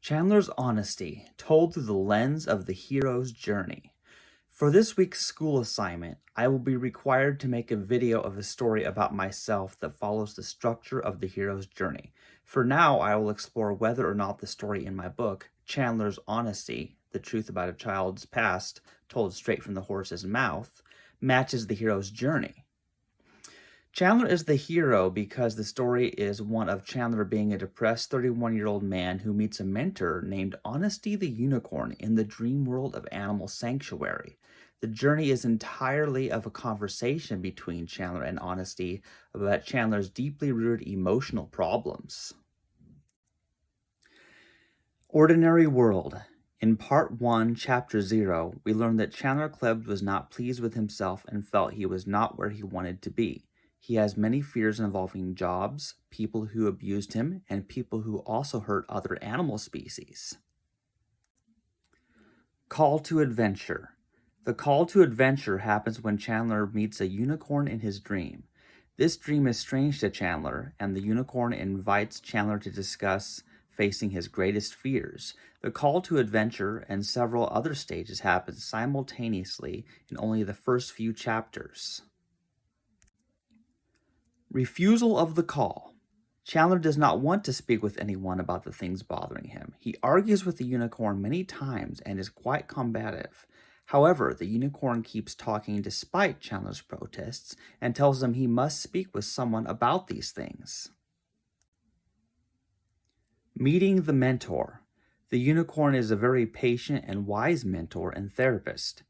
Chandler's honesty, told through the lens of the hero's journey. For this week's school assignment, I will be required to make a video of a story about myself that follows the structure of the hero's journey. For now, I will explore whether or not the story in my book, Chandler's Honesty, the truth about a child's past told straight from the horse's mouth, matches the hero's journey. Chandler is the hero because the story is one of Chandler being a depressed 31-year-old man who meets a mentor named Honesty the Unicorn in the dream world of Animal Sanctuary. The journey is entirely of a conversation between Chandler and Honesty about Chandler's deeply rooted emotional problems. Ordinary World. In Part 1, Chapter 0, we learn that Chandler Klebs was not pleased with himself and felt he was not where he wanted to be. He has many fears involving jobs, people who abused him, and people who also hurt other animal species. Call to Adventure. The call to adventure happens when Chandler meets a unicorn in his dream. This dream is strange to Chandler, and the unicorn invites Chandler to discuss facing his greatest fears. The call to adventure and several other stages happen simultaneously in only the first few chapters. Refusal of the call. Chandler does not want to speak with anyone about the things bothering him. He argues with the unicorn many times and is quite combative. However, the unicorn keeps talking despite Chandler's protests and tells him he must speak with someone about these things. Meeting the mentor. The unicorn is a very patient and wise mentor and therapist.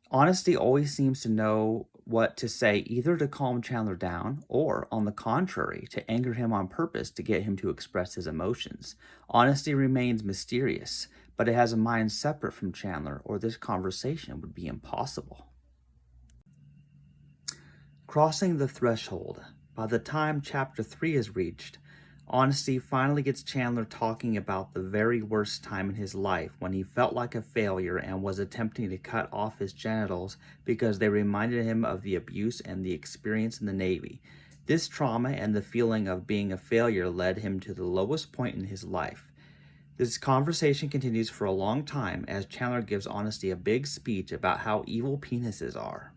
Honesty always seems to know what to say, either to calm Chandler down or, on the contrary, to anger him on purpose to get him to express his emotions. Honesty remains mysterious, but it has a mind separate from Chandler, or this conversation would be impossible. Crossing the threshold. By the time Chapter 3 is reached, Honesty finally gets Chandler talking about the very worst time in his life when he felt like a failure and was attempting to cut off his genitals because they reminded him of the abuse and the experience in the Navy. This trauma and the feeling of being a failure led him to the lowest point in his life. This conversation continues for a long time as Chandler gives Honesty a big speech about how evil penises are.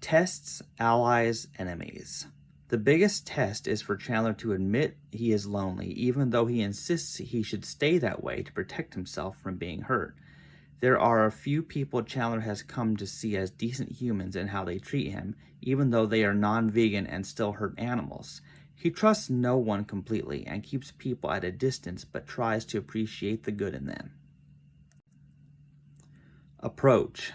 Tests, allies, enemies. The biggest test is for Chandler to admit he is lonely, even though he insists he should stay that way to protect himself from being hurt. There are a few people Chandler has come to see as decent humans in how they treat him, even though they are non-vegan and still hurt animals. He trusts no one completely and keeps people at a distance but tries to appreciate the good in them. Approach.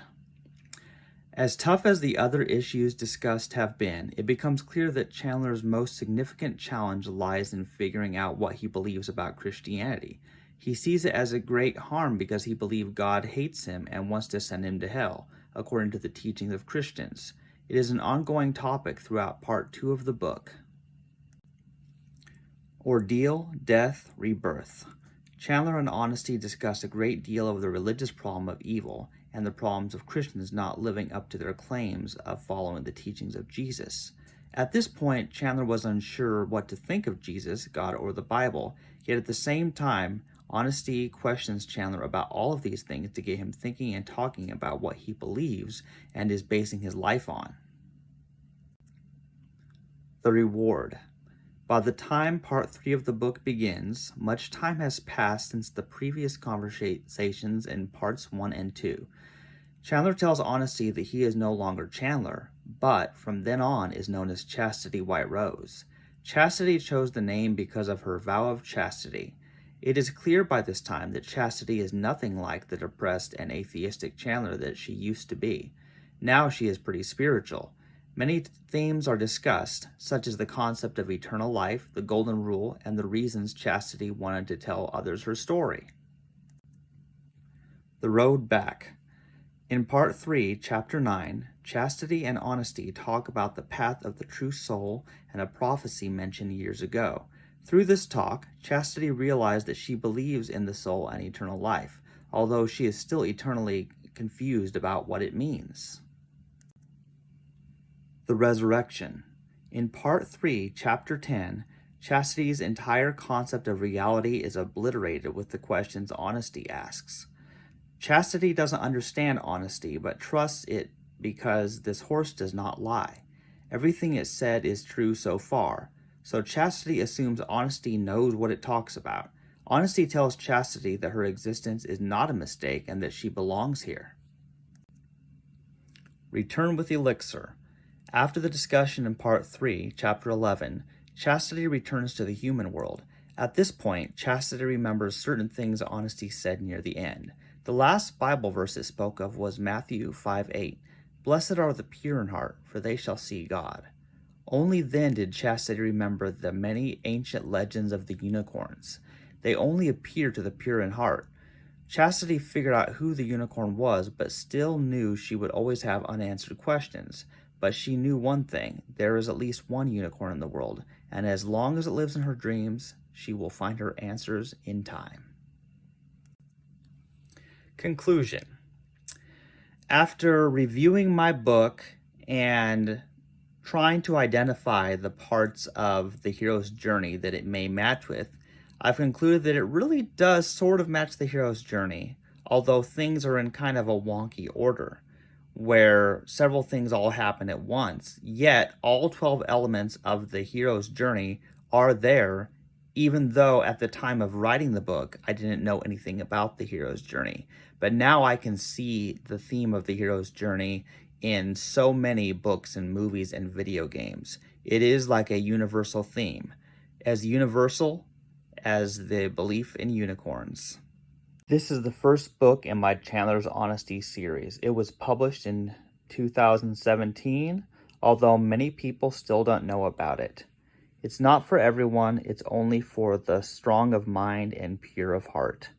As tough as the other issues discussed have been, it becomes clear that Chandler's most significant challenge lies in figuring out what he believes about Christianity. He sees it as a great harm because he believes God hates him and wants to send him to hell, according to the teachings of Christians. It is an ongoing topic throughout Part 2 of the book. Ordeal, Death, Rebirth. Chandler and Honesty discuss a great deal of the religious problem of evil and the problems of Christians not living up to their claims of following the teachings of Jesus. At this point, Chandler was unsure what to think of Jesus, God, or the Bible, yet at the same time, Honesty questions Chandler about all of these things to get him thinking and talking about what he believes and is basing his life on. The Reward. By the time Part 3 of the book begins, much time has passed since the previous conversations in Parts 1 and 2. Chandler tells Honesty that he is no longer Chandler, but from then on is known as Chastity White Rose. Chastity chose the name because of her vow of chastity. It is clear by this time that Chastity is nothing like the depressed and atheistic Chandler that she used to be. Now she is pretty spiritual. Many themes are discussed, such as the concept of eternal life, the golden rule, and the reasons Chastity wanted to tell others her story. The Road Back. In Part 3, Chapter 9, Chastity and Honesty talk about the path of the true soul and a prophecy mentioned years ago. Through this talk, Chastity realized that she believes in the soul and eternal life, although she is still eternally confused about what it means. The Resurrection. In Part 3, Chapter 10, Chastity's entire concept of reality is obliterated with the questions Honesty asks. Chastity doesn't understand honesty, but trusts it because this horse does not lie. Everything it said is true so far, so Chastity assumes Honesty knows what it talks about. Honesty tells Chastity that her existence is not a mistake and that she belongs here. Return with Elixir. After the discussion in Part 3, Chapter 11, Chastity returns to the human world. At this point, Chastity remembers certain things Honesty said near the end. The last Bible verse it spoke of was Matthew 5:8. Blessed are the pure in heart, for they shall see God. Only then did Chastity remember the many ancient legends of the unicorns. They only appear to the pure in heart. Chastity figured out who the unicorn was, but still knew she would always have unanswered questions. But she knew one thing: there is at least one unicorn in the world, and as long as it lives in her dreams, she will find her answers in time. Conclusion. After reviewing my book and trying to identify the parts of the hero's journey that it may match with, I've concluded that it really does sort of match the hero's journey, although things are in kind of a wonky order, where several things all happen at once, yet all 12 elements of the hero's journey are there, even though at the time of writing the book, I didn't know anything about the hero's journey. But now I can see the theme of the hero's journey in so many books and movies and video games. It is like a universal theme, as universal as the belief in unicorns. This is the first book in my Chandler's Honesty series. It was published in 2017, although many people still don't know about it. It's not for everyone, it's only for the strong of mind and pure of heart.